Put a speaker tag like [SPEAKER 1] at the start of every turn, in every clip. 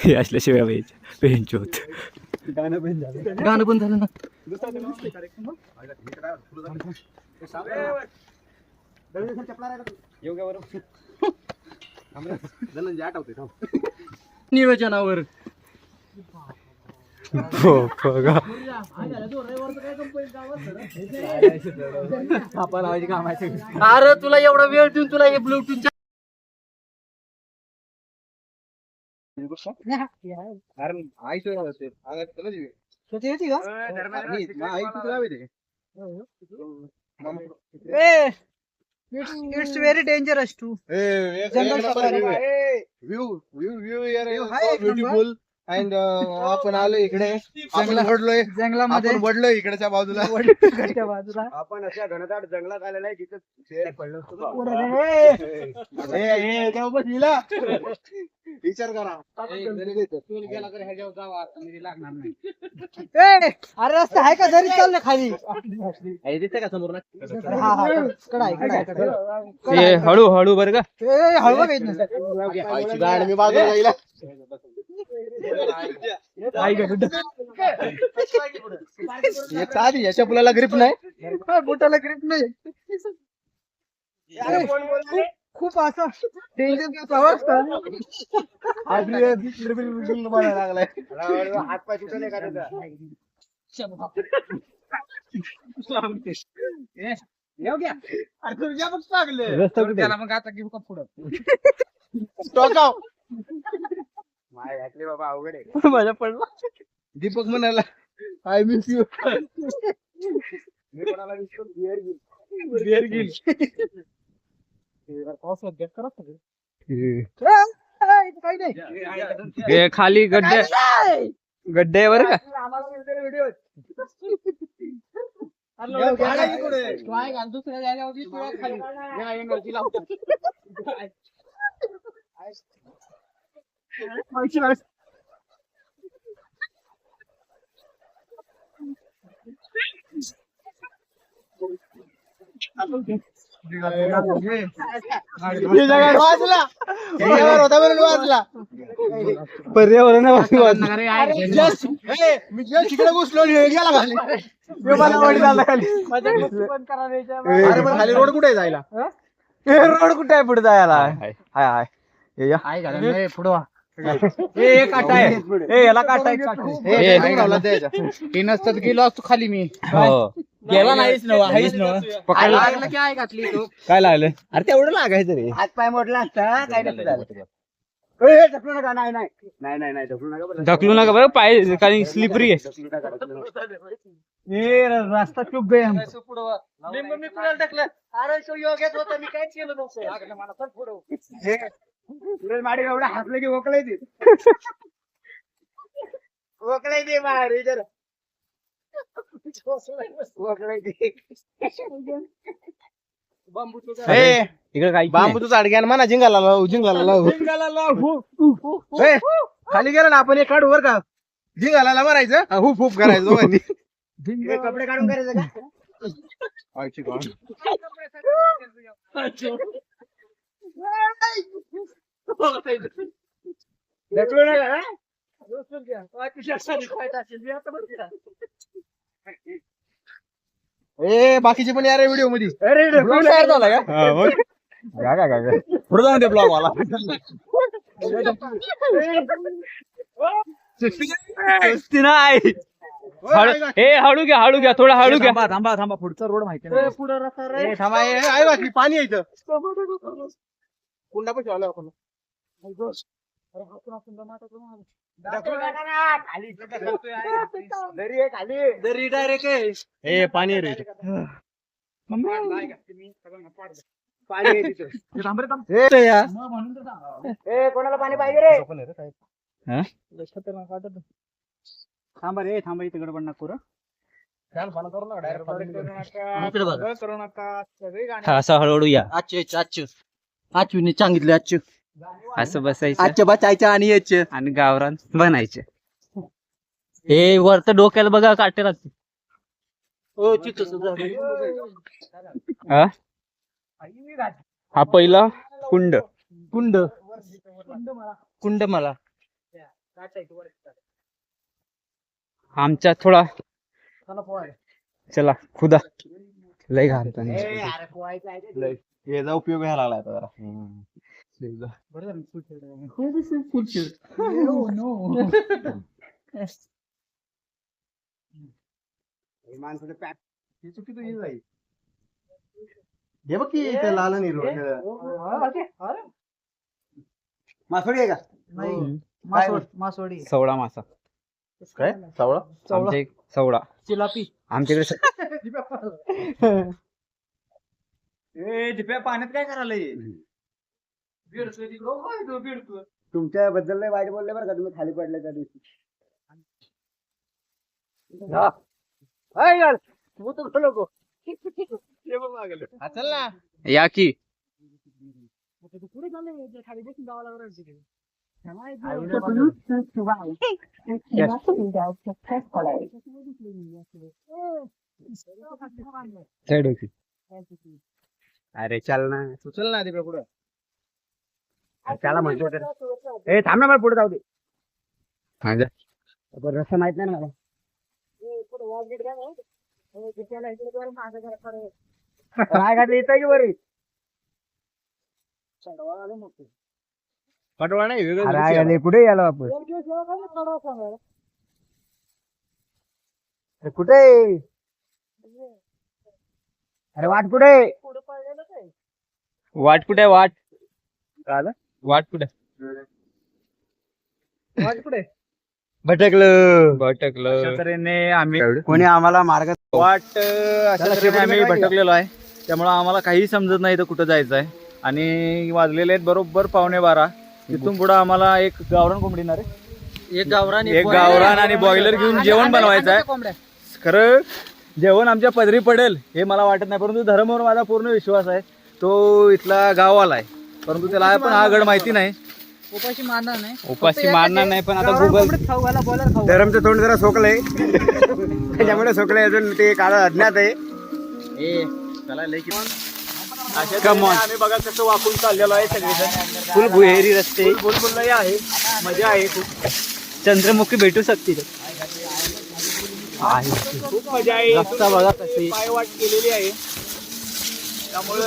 [SPEAKER 1] हे असल्याशिवाय पाहिजे पेंच होत.
[SPEAKER 2] गाणं पण झालं.
[SPEAKER 1] गाणं पण झालं ना. नियोजनावर अरे तुला एवढा वेळ देऊन तुला हे Bluetooth
[SPEAKER 3] It's very dangerous too.
[SPEAKER 2] Beautiful and आपण आलो इकडे जंगलामध्ये वडलोय इकडच्या बाजूला
[SPEAKER 4] आपण अशा घनदाट जंगलात आलेला आहे तिथं
[SPEAKER 2] विचार करा.
[SPEAKER 3] अरे रस्ता आहे का जरी चाल ना खाली.
[SPEAKER 1] दिसतंय का समोर
[SPEAKER 3] हळू
[SPEAKER 1] हळू बरं का.
[SPEAKER 3] हळू बघ
[SPEAKER 2] मी बाजूला गेला. याच्या पुलाला ग्रिप नाही.
[SPEAKER 3] बोटाला ग्रिप नाही. खूप असं डेंजर
[SPEAKER 2] लागलाय.
[SPEAKER 4] हात पाय तुटले का त्याला मग आता घेऊ का पुढं माय घातली बाबा अवघड आहे.
[SPEAKER 3] माझ्या पडला.
[SPEAKER 2] दीपक म्हणाला आय मिस यू.
[SPEAKER 4] मी कोणाला विसरून
[SPEAKER 2] बिअर गिल.
[SPEAKER 3] काही नाही.
[SPEAKER 1] खाली गड्डे वर का.
[SPEAKER 3] दुसऱ्या जागेवरती
[SPEAKER 2] पर्यावरण मी तिकडे घुसलो गेला खाली. खाली रोड कुठे जायला.
[SPEAKER 1] रोड कुठे आहे पुढे जायला. हाय
[SPEAKER 3] पुढं
[SPEAKER 1] याला काटा
[SPEAKER 3] नसतात गेलो असतो खाली मी.
[SPEAKER 1] गेला नाहीच काय लागलं. अरे तेवढं लागायचं रे.
[SPEAKER 3] हात पाय मोडला असता काय झालं.
[SPEAKER 4] ढकलू नका. नाही ढकलू नका बरं.
[SPEAKER 1] ढकलू नका बरं पाय कारण स्लिपरी आहे.
[SPEAKER 3] रास्ता खूप बेम.
[SPEAKER 4] मी कुणाला टाकलं.
[SPEAKER 3] अरे तो योग्यात होता मी काहीच केलं नव्हतं.
[SPEAKER 4] मला पण पुढं माडी एवढा हसलं की ओकळाय दे. ओकळाय दे बाहेर इधर. ओकळाय दे.
[SPEAKER 1] इकडे काही
[SPEAKER 2] बांबूचं झाड घ्या म्हणा. जिंगाला लावू. खाली गेला ना आपण एक काढू वर का. जिंगाला मारायचं हुप हुप करायचं दोघांनी.
[SPEAKER 4] कपडे काढून करायचं का. ढकलू नका.
[SPEAKER 2] बाकीचे पण यार व्हिडिओ मध्ये.
[SPEAKER 1] पुढे जाऊन दे ब्लॉग मला. नाही हळू घ्या थोडा हळू घ्या. थांबा पुढचा रोड माहिती नाही.
[SPEAKER 3] पुढं रस्ता
[SPEAKER 2] थांबा आहे बाकी पाणी आहे इथं. कुंडा पण ठेवला आपण.
[SPEAKER 3] दरी डायरेक्ट आहे.
[SPEAKER 2] पाणी रे.
[SPEAKER 4] कोणाला पाणी पाहिजे रे.
[SPEAKER 3] थांबा रे थांबा इथे गडबड नको करू.
[SPEAKER 1] असं हळूहळू या.
[SPEAKER 3] आजची सांगितलं आजची
[SPEAKER 1] असं बसायचं
[SPEAKER 3] आजच्या बचायचं आणि याचे
[SPEAKER 1] आणि गावरान बनायचे. हे वरत डोक्याला बघा काटे लागते. हा पहिला कुंड. कुंड मला आमच्या थोडा चला खुदा लय घाण पाणी.
[SPEAKER 2] याचा उपयोग व्हायला लागला आता जरा. हे बघ की इथे लाल आणि मासोळी आहे का?
[SPEAKER 3] मासवडी
[SPEAKER 1] सवडा मासा
[SPEAKER 2] काय सावळा
[SPEAKER 1] आमच्या सवडा
[SPEAKER 3] चिलापी
[SPEAKER 1] आमच्याकडे
[SPEAKER 4] पाण्यात काय करायला
[SPEAKER 2] तुमच्या बद्दल लय वाईट बोलले बरं का तुम्ही खाली पडले त्या दिवशी. चल ना
[SPEAKER 1] या की
[SPEAKER 2] अरे चल ना तू चल ना तिकडे पुढे त्याला म्हणतो ए थांब ना मला पुढे जाऊ दे. रस्ता माहित नाही ना मला. काय घातलं येत की बरी पटवा नाही कुठे याला आपण कुठे अरे वाट कुठे
[SPEAKER 1] वाट कुठे वाट
[SPEAKER 2] आलं
[SPEAKER 1] वाट कुठे
[SPEAKER 2] भटकलं
[SPEAKER 1] तऱ्हेने आम्ही
[SPEAKER 2] कोणी आम्हाला मार्ग
[SPEAKER 1] वाट अशा तऱ्हेने आम्ही भटकलेलो आहे. त्यामुळे आम्हाला काही समजत नाही तर कुठं जायचं आहे. आणि वाजलेले आहेत बरोबर 11:15. तिथून पुढे आम्हाला एक गावरान कोंबडी ना रे एक गावरान आणि बॉयलर घेऊन जेवण बनवायचं आहे. खरं जेवण आमच्या पदरी पडेल हे मला वाटत नाही, परंतु धर्मावर माझा पूर्ण विश्वास आहे. तो इथला गाववाला आहे, परंतु त्याला पण हा गड माहिती नाही.
[SPEAKER 3] उपाशी
[SPEAKER 1] मारणार नाही पण आता गुगल
[SPEAKER 2] धरमचं तोंड जरा सोकलंय त्याच्यामुळे सोकलंय अजून ते काळ अज्ञात आहे.
[SPEAKER 1] आम्ही बघा कसं वाकून चाललेलो आहे सगळेजण. फुल भुहेरी रस्ते फुलफुलही आहे, मजा आहे खूप. चंद्रमुखी भेटू शकते खूप मजा आहे. रस्ता बघा कसे पायवाट केलेली आहे त्यामुळे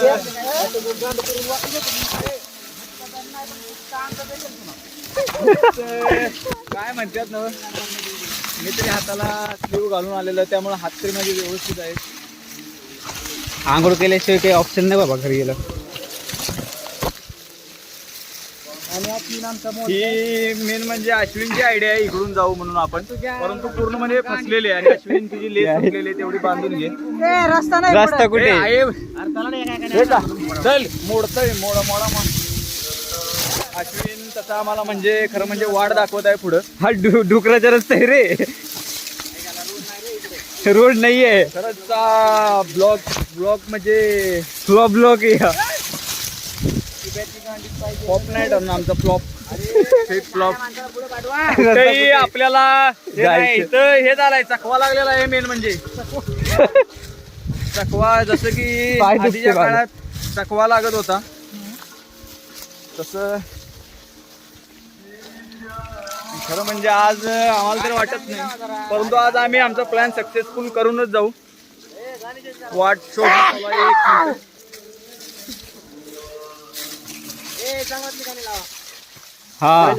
[SPEAKER 1] काय म्हणतात ना मी तरी हाताला स्लीव घालून आलेलो त्यामुळे हात तरी माझे व्यवस्थित आहेत. आंघोळ केल्याशिवाय काही ऑप्शन नाही बाबा घरी गेलं. ही मेन म्हणजे अश्विनची आयडिया आहे इकडून जाऊ म्हणून आपण, परंतु पूर्ण म्हणजे फसलेले आणि अश्विन तुझी लेस फसलेली तेवढी बांधून घे. रस्ता कुठे चल मोडतय मोडा अश्विन तसा आम्हाला म्हणजे खरं म्हणजे वाट दाखवत आहे पुढं. हा डुकराचा रस्ता आहे रे, रोड नाहीये. खरंच ब्लॉक म्हणजे ब्लॉक फ्लॉप नाही ठरणार आमचा फ्लॉप काही आपल्याला हे झालंय चकवा लागलेला आहे. मेन म्हणजे चकवा जसं की आधीच्या काळात चकवा लागत होता तसं खरं म्हणजे आज आम्हाला तरी वाटत नाही, परंतु आज आम्ही आमचा प्लॅन सक्सेसफुल करूनच जाऊ. वाट शोध हा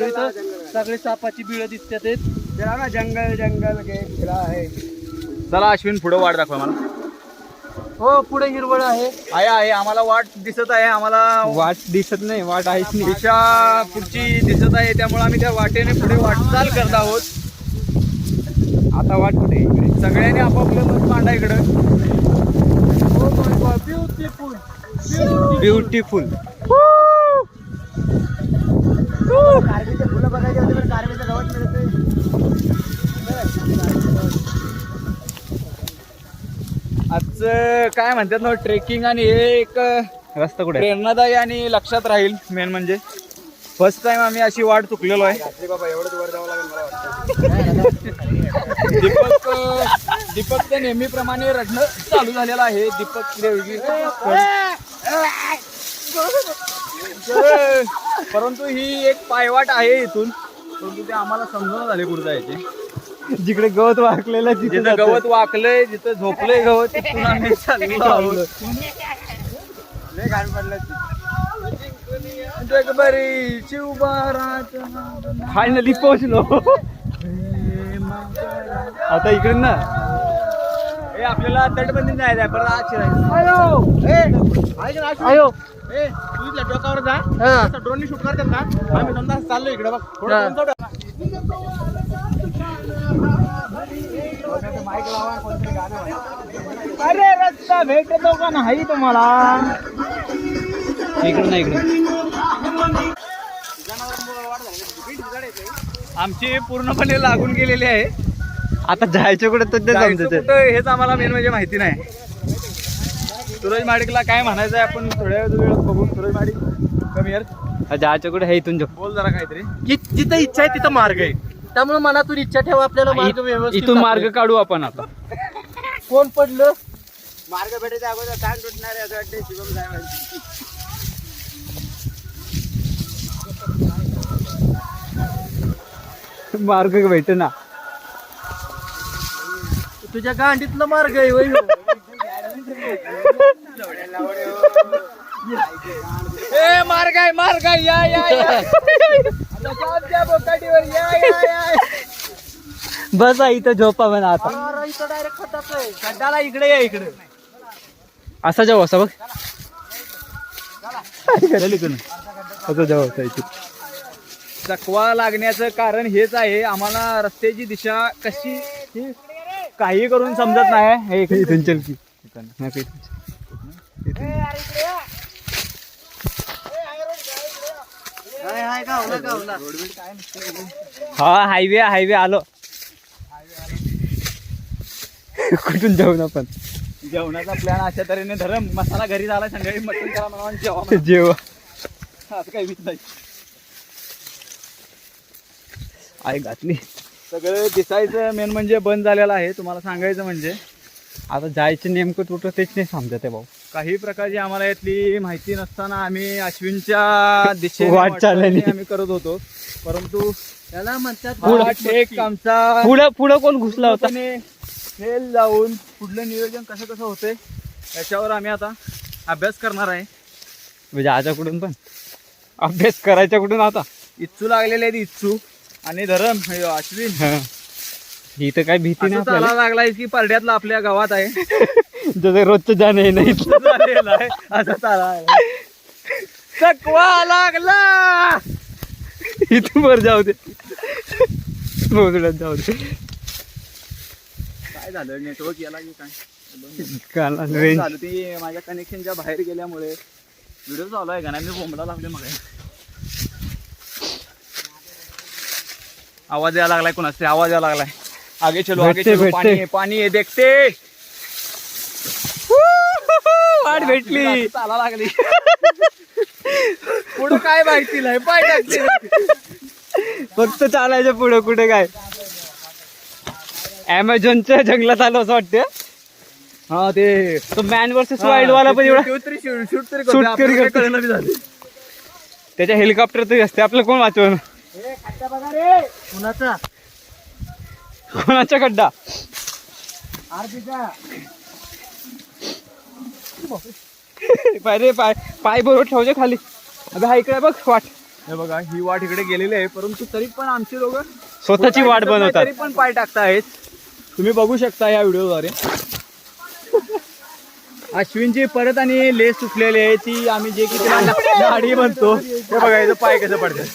[SPEAKER 3] सगळे सापाची बिळ दिसतात.
[SPEAKER 2] जंगल आहे.
[SPEAKER 1] चला अश्विन पुढे वाट दाखवा मला.
[SPEAKER 3] हो पुढे हिरवळ आहे.
[SPEAKER 1] आम्हाला वाट दिसत आहे. आम्हाला वाट दिसत नाही, वाट आहेच नाही. दिशा पुढची दिसत आहे त्यामुळे आम्ही त्या वाटेने पुढे वाटचाल करत आहोत. आता वाट कुठे सगळ्यांनी आपापलं मत मांडा इकडं. ब्युटिफुल
[SPEAKER 2] कार्बीचे फुलं बघायचे होते पण कार्बीचं गवत मिळते.
[SPEAKER 1] आजचं काय म्हणतात ना ट्रेकिंग आणि हे एक रस्ता कुठे प्रेरणादायी आणि लक्षात राहील. मेन म्हणजे फर्स्ट टाइम आम्ही अशी वाट चुकलेलो आहे.
[SPEAKER 2] बाबा एवढंच वर जावं लागेल मला वाटतं.
[SPEAKER 1] दीपक नेहमीप्रमाणे रडणं चालू झालेलं आहे. दीपक देवगी परंतु ही एक पायवाट आहे इथून, परंतु ते आम्हाला समजून झाले कुठे जायचे.
[SPEAKER 3] जिकडे गवत वाकलेलं
[SPEAKER 1] जिथं गवत वाकलंय, जिथं झोपलंय गवत, तिथून आम्ही चाललो आहोत.
[SPEAKER 4] लय घाण पडलं ते.
[SPEAKER 1] जगभरी शिवबारात
[SPEAKER 3] फायनली पोहोचलो. आता इकडे ना
[SPEAKER 1] हे आपल्याला तटबंदी जायचं आहे, परत आज शिरायचं.
[SPEAKER 3] आयो
[SPEAKER 4] ए, तू इथल्या डोकावर जा, ड्रोन शूट करतात ना, आम्ही समजा चाललो इकडे बघ, थोडं उंच उडा.
[SPEAKER 3] अरे रस्ता भेटतो का नाही तुम्हाला? इकडे ना इकडे
[SPEAKER 1] आमची पूर्णपणे लागून गेलेली आहे.
[SPEAKER 3] आता जायचं कुठे तर
[SPEAKER 1] जायचं कुठं हेच आम्हाला मेन म्हणजे माहिती नाही. सूरज माडिकला काय म्हणायचं आहे आपण थोड्या वेळ बघू. सूरज माडिक कमी यार,
[SPEAKER 3] जायचं कुठे हे इथून
[SPEAKER 1] बोल जरा काहीतरी.
[SPEAKER 2] जिथं इच्छा आहे तिथं मार्ग आहे, त्यामुळे मनातून इच्छा ठेवा आपल्याला मार्ग व्यवस्थित
[SPEAKER 3] इथून मार्ग काढू आपण आता.
[SPEAKER 2] कोण पडलं
[SPEAKER 4] मार्ग भेटायच्या अगोदर टांग तुटणार आहे असं वाटतं. शिवम जाय माहिती.
[SPEAKER 3] मार्ग भेट ना.
[SPEAKER 2] तुझ्या गांडीतला मार्ग आहे होय.
[SPEAKER 1] ए मार्ग आहे, मार्ग आहे, या या या. त्या बोकाटीवर या या या.
[SPEAKER 3] बस इथं झोपा म्हणा आता.
[SPEAKER 2] इथं डायरेक्ट खताच आहे.
[SPEAKER 1] खड्डाला इकडे या, इकडे.
[SPEAKER 3] असा जाऊ असा बघ. असं जाऊ असा इथे.
[SPEAKER 1] चकवा लागण्याचं कारण हेच आहे, आम्हाला रस्त्याची दिशा कशी ही काही करून समजत नाही. हे इकडे
[SPEAKER 3] इथून चल की. हा हायवे आलो. कुठून जाऊन आपण
[SPEAKER 1] जेवणाचा प्लॅन अशा तऱ्हेने धरम मसाला घरी झाला, संध्याकाळी मटण करा म्हणा जेवा.
[SPEAKER 3] जेव्हा
[SPEAKER 1] असं काही वित नाही.
[SPEAKER 3] आई घातली.
[SPEAKER 1] सगळं दिसायचं मेन म्हणजे बंद झालेलं आहे. तुम्हाला सांगायचं म्हणजे
[SPEAKER 3] आता जायचं नेमकं कुठं तेच नाही समजत आहे भाऊ.
[SPEAKER 1] काही प्रकारची आम्हाला यातली माहिती नसताना आम्ही अश्विनच्या दिशेने
[SPEAKER 3] वाटचालीने
[SPEAKER 1] आम्ही करत होतो, परंतु
[SPEAKER 2] त्याला म्हणतात
[SPEAKER 1] वाट एक आमचा
[SPEAKER 3] पुढं कोण घुसला होता?
[SPEAKER 1] फेल जाऊन पुढलं नियोजन कसं कसं होतंय याच्यावर आम्ही आता अभ्यास करणार आहे.
[SPEAKER 3] म्हणजे आजाकडून पण अभ्यास करायच्या कुठून आता.
[SPEAKER 1] इच्छू लागलेले आहेत, इच्छू आणि धरम हे अश्विन.
[SPEAKER 3] इथं काय भीती नाही
[SPEAKER 1] असं चाला लागलाय की परड्यातला आपल्या गावात आहे.
[SPEAKER 3] जसं रोजचं जाणे नाही
[SPEAKER 1] झालेलं आहे, असं चाला आहे. चकवा लागला.
[SPEAKER 3] इथून वर जाऊ दे, मोजड्यात जाऊ दे.
[SPEAKER 1] काय झालं नेटवर्क याला की काय
[SPEAKER 3] काला रेंज
[SPEAKER 1] झालं ते माझ्या कनेक्शनच्या बाहेर गेल्यामुळे व्हिडिओ चालू आहे का नाही, मी बोंबला लागले मग. आवाज यायला लागलाय कोणाचा, आवाज यायला लागलाय. आगे चलो आगे
[SPEAKER 3] भेटते,
[SPEAKER 1] चलो,
[SPEAKER 3] भेटते.
[SPEAKER 1] पाणी आहे, पाणी आहे, देखते.
[SPEAKER 3] वाट भेटली.
[SPEAKER 1] चाला लागली. पुढं काय माहिती नाही, पाय टाकले.
[SPEAKER 3] फक्त चालायचं पुढं, कुठे काय अमेझॉनच्या जंगलात आलो असं वाटतं.
[SPEAKER 1] हा ते
[SPEAKER 3] तो मॅन वर्सेस वाईल्ड वाला पण एवढा
[SPEAKER 1] शूट तरी
[SPEAKER 3] Shoot तरी करतो.
[SPEAKER 1] कळलं नाही झालं.
[SPEAKER 3] त्याच्या हेलिकॉप्टर तरी असते, आपलं कोण वाचवण.
[SPEAKER 2] कुणाचा
[SPEAKER 3] कोणाचा खड्डा. पाय रे पाय, पाय बरोबर ठेवचे खाली. अबे हा इकडे बघ वाट.
[SPEAKER 1] हे बघा ही वाट इकडे गेलेली आहे, परंतु तरी पण आमची लोक
[SPEAKER 3] स्वतःची वाट बनवतात.
[SPEAKER 1] तरी पण पाय टाकतायत. तुम्ही बघू शकता या व्हिडिओद्वारे. अश्विनची परत आणि लेस सुटलेली आहे, ती आम्ही जे की तिला गाडी म्हणतो ते बघायचं पाय कसं पडतात.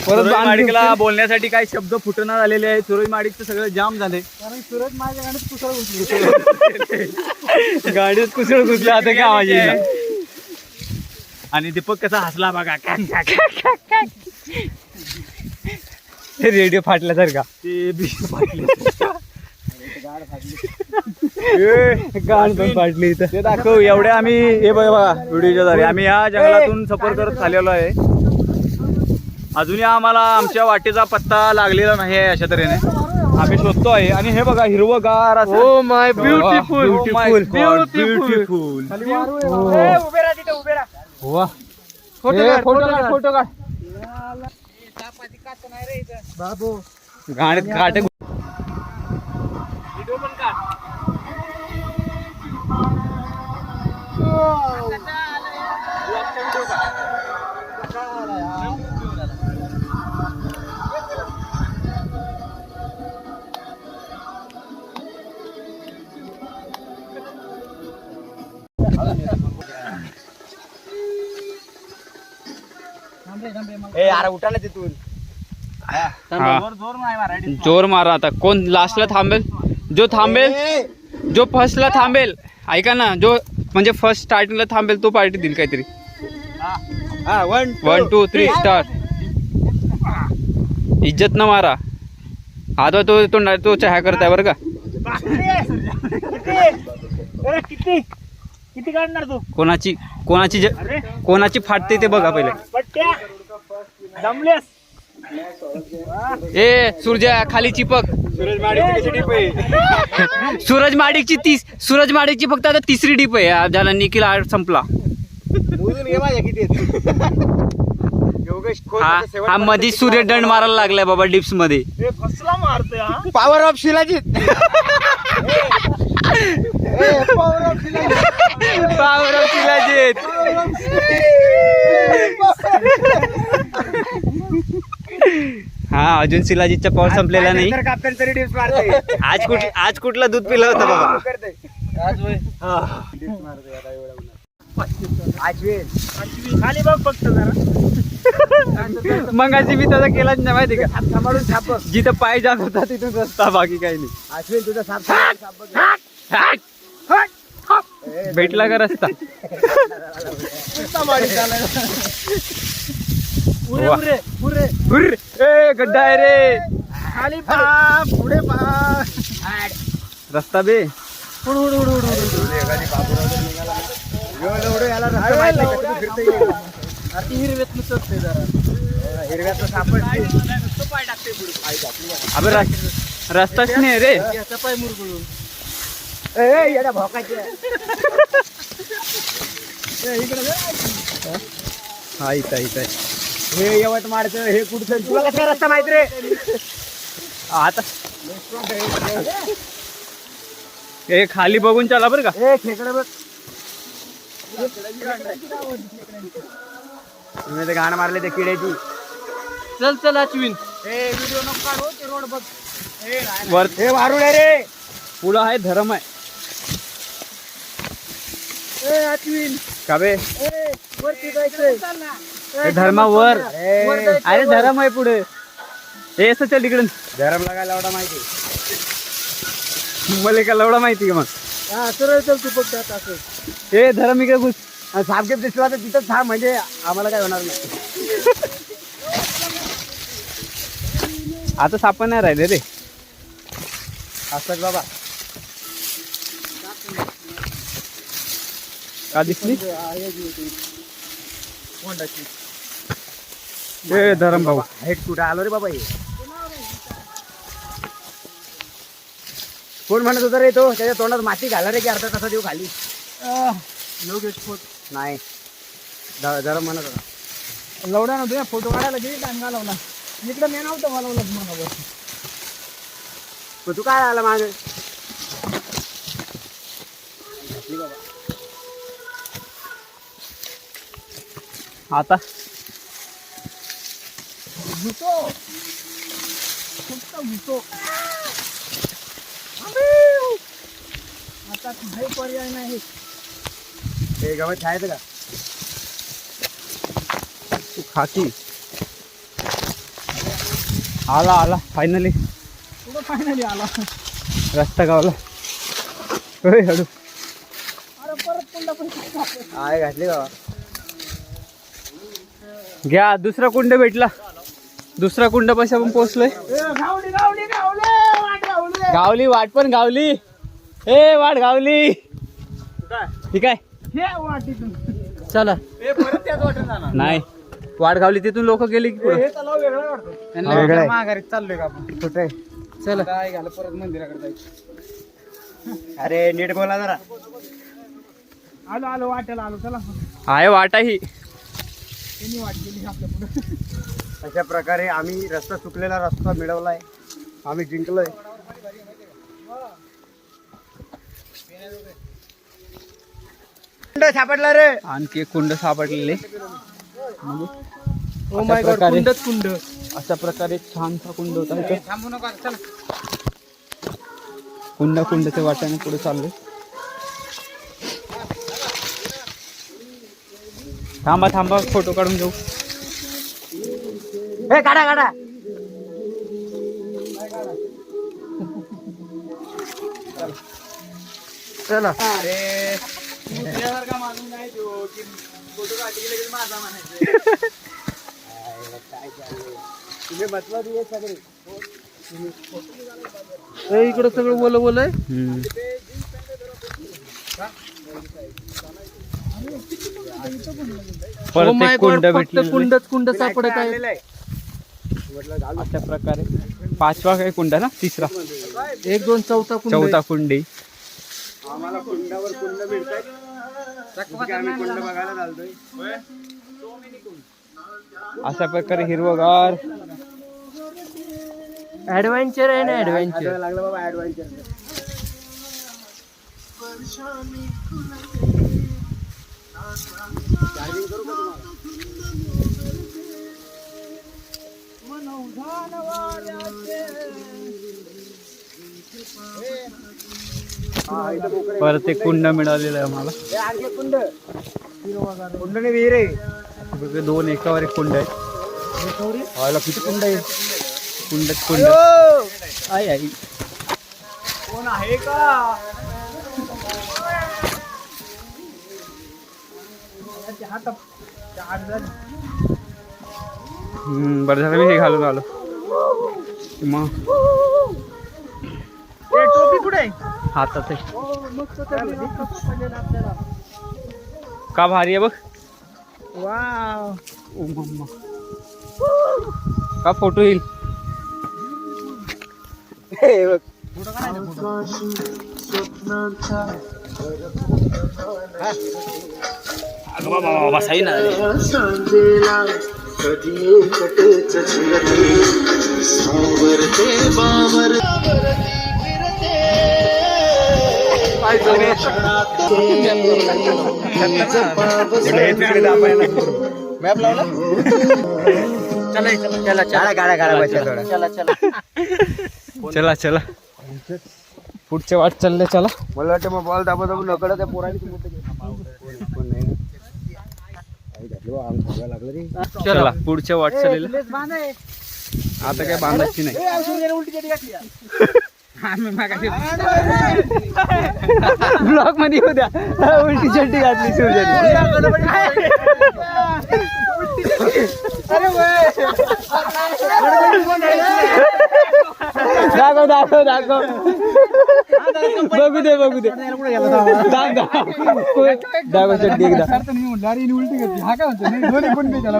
[SPEAKER 3] परत
[SPEAKER 1] सूरज माडिकला बोलण्यासाठी काही शब्द फुटना झालेले आहेत. सूरज माडिकचं सगळं जाम झालंय.
[SPEAKER 2] कारण सूरज माझ्या गाडीत कुसळ घुसली.
[SPEAKER 3] गाडीत कुसळ घुसली आता काय आवाज येईल.
[SPEAKER 1] आणि दीपक कसा हसला बघा.
[SPEAKER 3] रेडिओ फाटल्यासारखा.
[SPEAKER 1] ते बी फाटले.
[SPEAKER 3] गाड पण फाटली इथं.
[SPEAKER 1] ते दाखव एवढे आम्ही हे बघा व्हिडिओच्या द्वारे आम्ही या जंगलातून सफर करत आलेलो आहे. अजूनही आम्हाला आमच्या वाटेचा पत्ता लागलेला नाही आहे. अशा तऱ्हेने आम्ही शोधतो आहे. आणि हे बघा हिरवगार असं.
[SPEAKER 2] Oh my beautiful
[SPEAKER 1] beautiful.
[SPEAKER 2] उभे राहा तिथे, उभे राहा.
[SPEAKER 1] वा
[SPEAKER 3] फोटो काढ
[SPEAKER 2] बाबू
[SPEAKER 1] घाट
[SPEAKER 2] अरे उठा ना तिथून
[SPEAKER 3] जोर मारा आता. कोण लास्टला थांबेल, जो थांबेल, जो फर्स्टला थांबेल, ऐका ना, जो म्हणजे फर्स्ट स्टार्टिंगला थांबेल तो पार्टी देईल काहीतरी. 1 2 3 स्टार्ट. इज्जत न मारा. आता तो चहा करताय बरं का.
[SPEAKER 2] किती किती काढणार तू?
[SPEAKER 3] कोणाची फाटते ते बघा पहिले.
[SPEAKER 2] पट्ट्या दमलेस.
[SPEAKER 3] ए सूर्या खाली चिपक. सूरज माडिकची फक्त आता तिसरी डीप आहे. झाला निखिल आर्ट संपला. हा मध्ये सूर्य दंड मारायला लागलाय बाबा डिप्स मध्ये.
[SPEAKER 2] कसला मारतोय
[SPEAKER 3] power of shilajit. Power of shilajit. हा अजून शिलाजीतचा पॉवर संपलेला नाही.
[SPEAKER 2] कॅप्टन तरी डिप्स मारतोय.
[SPEAKER 3] आज कुठला दूध पिलं होतं बाबा.
[SPEAKER 2] खाली बघ फक्त जरा.
[SPEAKER 3] मगाशी मी तसा केलाच नाही माहिती का.
[SPEAKER 2] सांभाळून छाप बघ.
[SPEAKER 3] जिथं पाय जात होता तिथून रस्ता, बाकी काही नाही.
[SPEAKER 2] अश्विन तुझा साप
[SPEAKER 3] भेटला का रस्ता. हुर्र. ए गड्डा आहे रे.
[SPEAKER 2] खाली पा पुढे पा.
[SPEAKER 3] रस्ता बे.
[SPEAKER 2] हिरव्याचं सापड
[SPEAKER 3] अबे रस्ताच नाही रे.
[SPEAKER 2] पाय मुरगुळून येडा भोकायचे.
[SPEAKER 3] हा इथं
[SPEAKER 2] हे यवतमाळचं हे कुठचं तुला कसा रस्ता माहित रे.
[SPEAKER 3] आता हे खाली बघून चला बरं का.
[SPEAKER 2] हे खेकडे बघ. तुम्ही ते गाणं मारले ते किड्याची.
[SPEAKER 3] चल अश्विन.
[SPEAKER 2] व्हिडिओ नको काढू. ते रोड बघ.
[SPEAKER 3] वर
[SPEAKER 2] हे वारुळ आहे रे.
[SPEAKER 3] पुढं आहे धरम आहे.
[SPEAKER 2] अश्विन
[SPEAKER 3] का बे.
[SPEAKER 2] वरती जायचंय.
[SPEAKER 3] धर्मावर. अरे धरम आहे पुढे. हे असं चल इकडून.
[SPEAKER 2] धरम लागायला एवढा माहिती.
[SPEAKER 3] मला का लवडा माहिती का मग.
[SPEAKER 2] हा सरळ चल तू फक्त आता असं.
[SPEAKER 3] हे धरम इकडे घुस.
[SPEAKER 2] सापगेप दिसला तर तिथंच थांब म्हणजे आम्हाला काय होणार नाही.
[SPEAKER 3] आता सापण नाही राहिले रे.
[SPEAKER 2] असंच बाबा.
[SPEAKER 3] का दिसली. हे धरम भाऊ.
[SPEAKER 2] हेट कुठं आलो रे बाबा. हे कोण म्हणत होता रे तो. त्याच्या तोंडात माती घाला रे की अर्धा कसा देऊ खाली. योगेश खोत नाही. जरा म्हणत होता.
[SPEAKER 3] लवडा नव्हतं फोटो काढायला किती टाइम घालवला. इकडे मी नव्हतं मला.
[SPEAKER 2] तू काय आला मागे.
[SPEAKER 3] आता
[SPEAKER 2] आता काही पर्याय नाही. हे गवत खायचं का.
[SPEAKER 3] खाकी आला फायनली
[SPEAKER 2] आला.
[SPEAKER 3] रस्ता गावला. होय हळू.
[SPEAKER 2] आहे घातली का.
[SPEAKER 3] घ्या दुसरा कुंड भेटला. दुसरा कुंड पैसा पण पोहोचलोय. गावली वाट पण गावली. ए वाट गावली. ठीक आहे चला. नाही वाट गावली तिथून लोक गेली की पुढे.
[SPEAKER 2] माघारी चाललोय का आपण. कुठे
[SPEAKER 3] चला.
[SPEAKER 2] काय घाल परत मंदिराकडे जायचं. अरे नीट बोला जरा. आलो वाटेला आलो चला.
[SPEAKER 3] आहे वाटा ही.
[SPEAKER 2] अशा प्रकारे आम्ही रस्ता चुकलेला रस्ता मिळवलाय, आम्ही जिंकलोय. कुंड सापडला रे.
[SPEAKER 3] आणखी एक कुंड सापडलेले.
[SPEAKER 2] ओ माय गॉड, कुंडच कुंड.
[SPEAKER 3] अशा प्रकारे छानसा कुंड होता इथं.
[SPEAKER 2] थांबू नका, चला.
[SPEAKER 3] कुंडाच्या वाट्याने पुढे चाललोय. थांबा थांबा, फोटो काढून घेऊ.
[SPEAKER 2] हे काढा काढा. चला. तुम्ही बसवा दिये सगळे. इकडं सगळं बोल बोल आहे.
[SPEAKER 3] परत एक कुंड भेटले.
[SPEAKER 2] कुंड सापडत आहे.
[SPEAKER 3] अशा प्रकारे 5वा काय कुंड ना, 3रा,
[SPEAKER 2] 1 2 चौथा कुंड.
[SPEAKER 3] 4था कुंडी.
[SPEAKER 2] आम्हाला कुंडावर कुंड मिळतात. आम्ही कुंड बघायला चालतोय.
[SPEAKER 3] अशा प्रकारे हिरवगार.
[SPEAKER 2] ऍडव्हेंचर आहे ना, ऍडव्हेंचर लागलं बाबा, ऍडव्हेंचर. चार्जिंग करू का तुम्हाला?
[SPEAKER 3] परत एक कुंड मिळालेलं आहे आम्हाला.
[SPEAKER 2] कुंड कुंडने विहीर आहे.
[SPEAKER 3] 2 एकावर एक कुंड आहे.
[SPEAKER 2] व्हायला किती कुंड आहे.
[SPEAKER 3] कुंडच कुंड. आई आई.
[SPEAKER 2] कोण आहे का?
[SPEAKER 3] बरं झालं मी हे घालून आलो. मग
[SPEAKER 2] टोपी कुठे आहे?
[SPEAKER 3] हातात आहे. का भारी आहे बघ.
[SPEAKER 2] वाव.
[SPEAKER 3] ओ मम्मा, का फोटो येईल.
[SPEAKER 2] हे बघ.
[SPEAKER 3] बसाई ना.
[SPEAKER 2] मॅप लावला. चला चला गाड्या गाड्या बसा थोडा. चला चला
[SPEAKER 3] चला चला, पुढच्या वाट चालले. चला.
[SPEAKER 2] मला वाटतं मग बॉल दाबा दाबून नकडं त्या पोराने लागलं रे.
[SPEAKER 3] चला पुढच्या वाट चाललेलं. आता काय बांधायची नाही. ब्लॉक मध्ये येऊ द्या. उलटी चड्डी घातली दाखव दाखव दाखव. बघू दे बघू दे. दाखव चड्डी एकदा.
[SPEAKER 2] उलटी घेतली. हा काय म्हणतो दोन्ही पण पे त्याला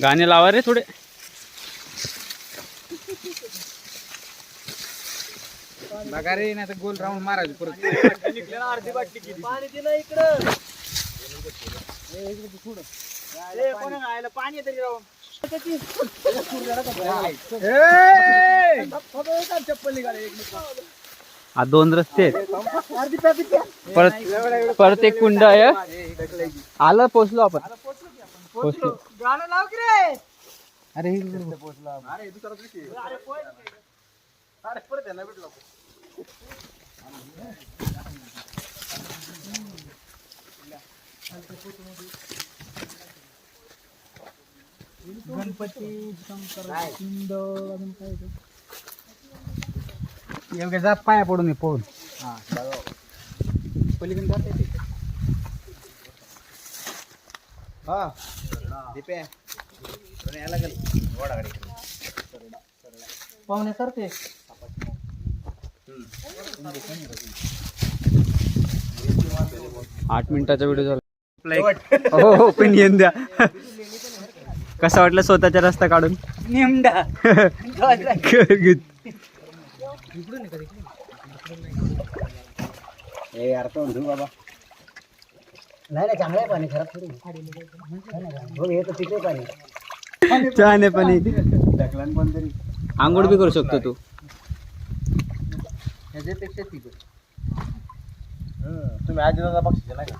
[SPEAKER 3] गाणे लावा रे थोडे.
[SPEAKER 2] बघा रे, नाही तर गोल राऊंड मारायचं परत. अर्धी बाटली किती पाणी दिलं इकडं. पाणी तरी राहून चप्पल निघाले.
[SPEAKER 3] हा 2 रस्ते आहेत. परत एक कुंड आहे. आलं, पोचलो आपण. पोचलो.
[SPEAKER 2] गाणं लाव की रे. अरे पोचला. अरे दुसरा दृश्य. अरे परत यांना भेटलो. गणपती शंकर कुंड अजून काय एवढे जात पाया पडून पळून. हा पलीकडून जात येते. हा दीपे यायला लागेल. पाहुण्यासारखे
[SPEAKER 3] 8 मिनिटाचा व्हिडिओ झाला. हो पण येऊन द्या. कसा वाटलं स्वतःचा रस्ता काढून?
[SPEAKER 2] निमडा ए यार तो बाबा नाही नाही चांगलं आहे पाणी खराब थोडी हो हे तर तिथे पाणी
[SPEAKER 3] छान आहे पाणी. आंघोळ बी करू शकतो तू.
[SPEAKER 2] ह्याच्यापेक्षा तिथे
[SPEAKER 4] तुम्ही आजी दादा बक्षीस नाही का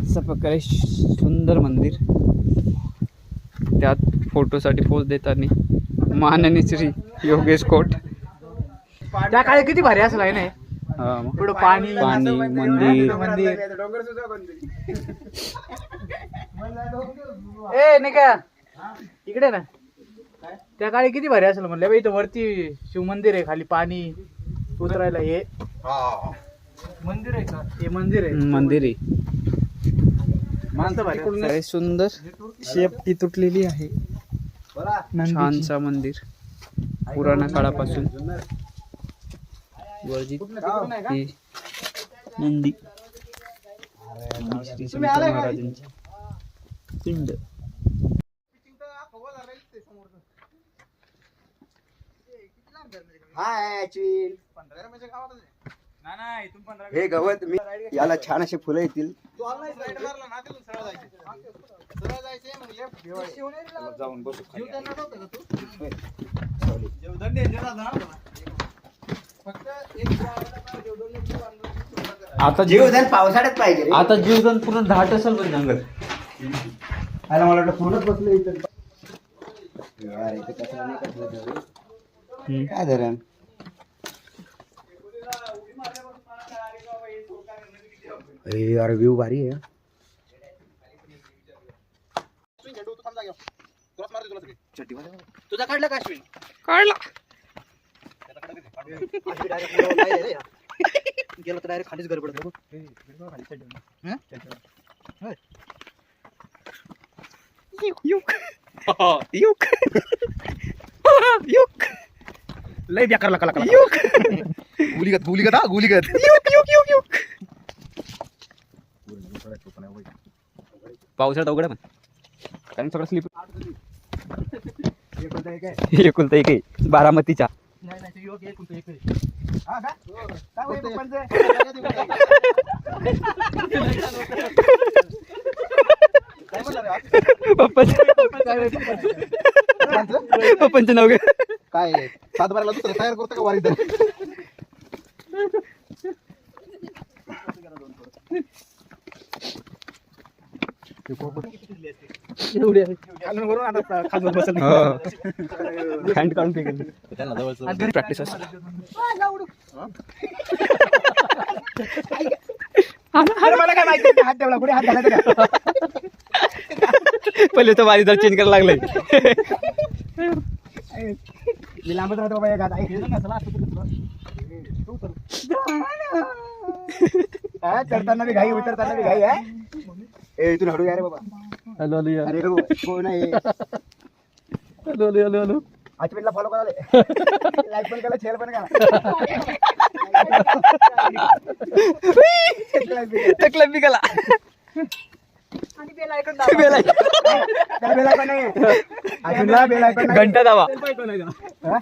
[SPEAKER 3] अशा प्रकारे सुंदर मंदिर. त्यात फोटोसाठी पोज देताना माननीय श्री योगेश कोट.
[SPEAKER 2] त्या काळी किती भारी असला आहे ना
[SPEAKER 3] हा, मग.
[SPEAKER 2] पुढं पाणी
[SPEAKER 3] पाणी मंदिर.
[SPEAKER 2] ए नाही का इकडे ना त्या काळी किती भारी असेल म्हणलं बाई. इथं वरती शिवमंदिर आहे, खाली पाणी उतरायला. हे मंदिर आहे का? हे मंदिर आहे.
[SPEAKER 3] मंदिर आहे.
[SPEAKER 2] माणसं भारी.
[SPEAKER 3] लय सुंदर शेपटी तुटलेली आहे. छानसा मंदिर पुराणा काळापासून. वर्जित ही नंदी श्री समर्थ महाराजांची पिंड.
[SPEAKER 2] हे गवत मी याला छान असे फुलं येतील.
[SPEAKER 4] जाऊन बसू
[SPEAKER 3] आता
[SPEAKER 2] जीवदान पावसाळ्यात पाहिजे रे.
[SPEAKER 3] आता जीवदान पूर्ण घाट असेल पण जंगल.
[SPEAKER 2] मला वाटलं पूर्णच बसलं इथं. यार इथं कसं नाही कसलं काय धरण. यार व्ह्यू भारी आहे.
[SPEAKER 4] तुझा काढला का अश्विन?
[SPEAKER 3] काढला.
[SPEAKER 2] गेलं तर डायरेक्ट खालीच गडबड
[SPEAKER 4] लय बेकार ला कला गुलीगत हा गुलीगत.
[SPEAKER 3] पावसाळ्यात अवघड आहे पण कारण सगळं स्लिप. एकुलता एक आहे बारामतीच्या. पप्पांचं नाव काय?
[SPEAKER 4] काय सातबाराला दुसरं तयार करतो का वारी?
[SPEAKER 3] हँड काढून फेकेल. प्रॅक्टिस असते.
[SPEAKER 2] मला काय माहिती हात ठेवला पुढे हात घालायचा.
[SPEAKER 3] पहिले तर वारी चेंज करायला लागलाय.
[SPEAKER 2] मी लांबच राहतो बाबा. एक हात चढताना बी घाई उतरताना बी घाई आहे. ए तू हळू या रे बाबा.
[SPEAKER 3] हॅलो हॅलो यार.
[SPEAKER 2] अरे कोण आहे?
[SPEAKER 3] Hello hello hello hello.
[SPEAKER 2] आचमेटला फॉलो करा. लाईक पण करा, शेअर पण करा.
[SPEAKER 3] तकलीफ बी गेला. बेल
[SPEAKER 2] आयकॉन नाही. अजूनला बेल आयकॉन नाही.
[SPEAKER 3] घंटा दाबा.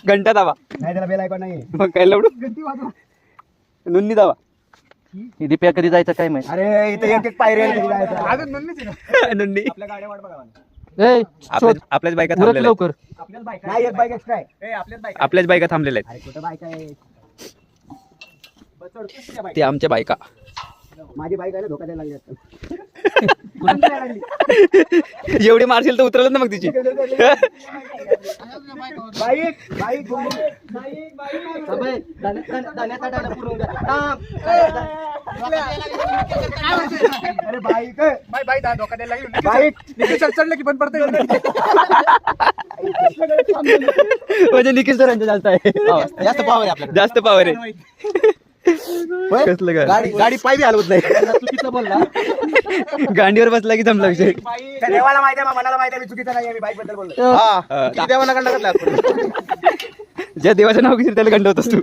[SPEAKER 3] घंटा दाबा.
[SPEAKER 2] नाही त्याला बेल आयकॉन नाही.
[SPEAKER 3] मग काय लवडू नुन्नी दाबा. दिप्या कधी जायचं काय माहिती.
[SPEAKER 2] अरे इथे एक एक पायरी आहे. अजून
[SPEAKER 3] नुन्नी
[SPEAKER 2] आपल्या गाड्या वाट बघा.
[SPEAKER 3] आपल्याच बायका थांबलेल्या लवकर.
[SPEAKER 2] नाही एक बाईक एक्स्ट्रा आहे.
[SPEAKER 3] आपल्याच बायका थांबलेल्या
[SPEAKER 2] अरे कुठं बाईक आहे?
[SPEAKER 3] आहेत. ते आमच्या बायका.
[SPEAKER 2] माझी बाईक आहे ना धोका द्यायला लागली.
[SPEAKER 3] एवढी मारशील तर उतरलं ना मग तिची.
[SPEAKER 2] बाईक बाईक अरे बाईक बाईक धोका द्यायला लागली. बाईक चढलं की पण पडतं.
[SPEAKER 3] म्हणजे निखिल सरांचं जास्त आहे.
[SPEAKER 4] जास्त पावर आहे आपल्याला.
[SPEAKER 3] जास्त पावर आहे. कसलं काय
[SPEAKER 4] गाडी पाय बी हलवत नाही.
[SPEAKER 2] चुकीचं बोलला.
[SPEAKER 3] गांडीवर बसला की जमला विषय.
[SPEAKER 1] देवाला माहिती आहे, मनाला माहिती आहे, मी चुकीचा नाही, मी बाईक बद्दल बोलतो.
[SPEAKER 4] किती देवांना कंटाळा घातला?
[SPEAKER 3] ज्या देवाचं नाव घेशील त्याला गंडवतोस तू.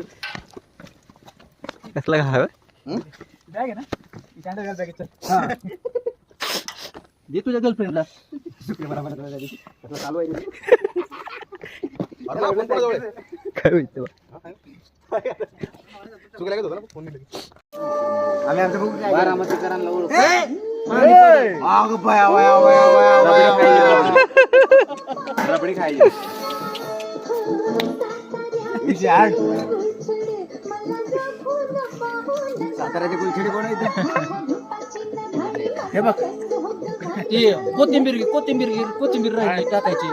[SPEAKER 3] कसला घाव
[SPEAKER 2] बॅग आहे ना ही कॅन्डल घाल बॅगेत, चल. दे तुझ्या गर्लफ्रेंडला.
[SPEAKER 1] चालू आहे
[SPEAKER 4] अरे आपण पुढे जाऊया.
[SPEAKER 3] काय होईल
[SPEAKER 4] चुकला का तुला? फोन नाही.
[SPEAKER 1] आम्ही आमचं बघू काय
[SPEAKER 2] बारामतीकरांना ओळख.
[SPEAKER 1] रबडी खायची. साताऱ्याची कुलछडी कोण आहे?
[SPEAKER 2] हे बघ, ती कोथिंबीर राहिली टाकायची.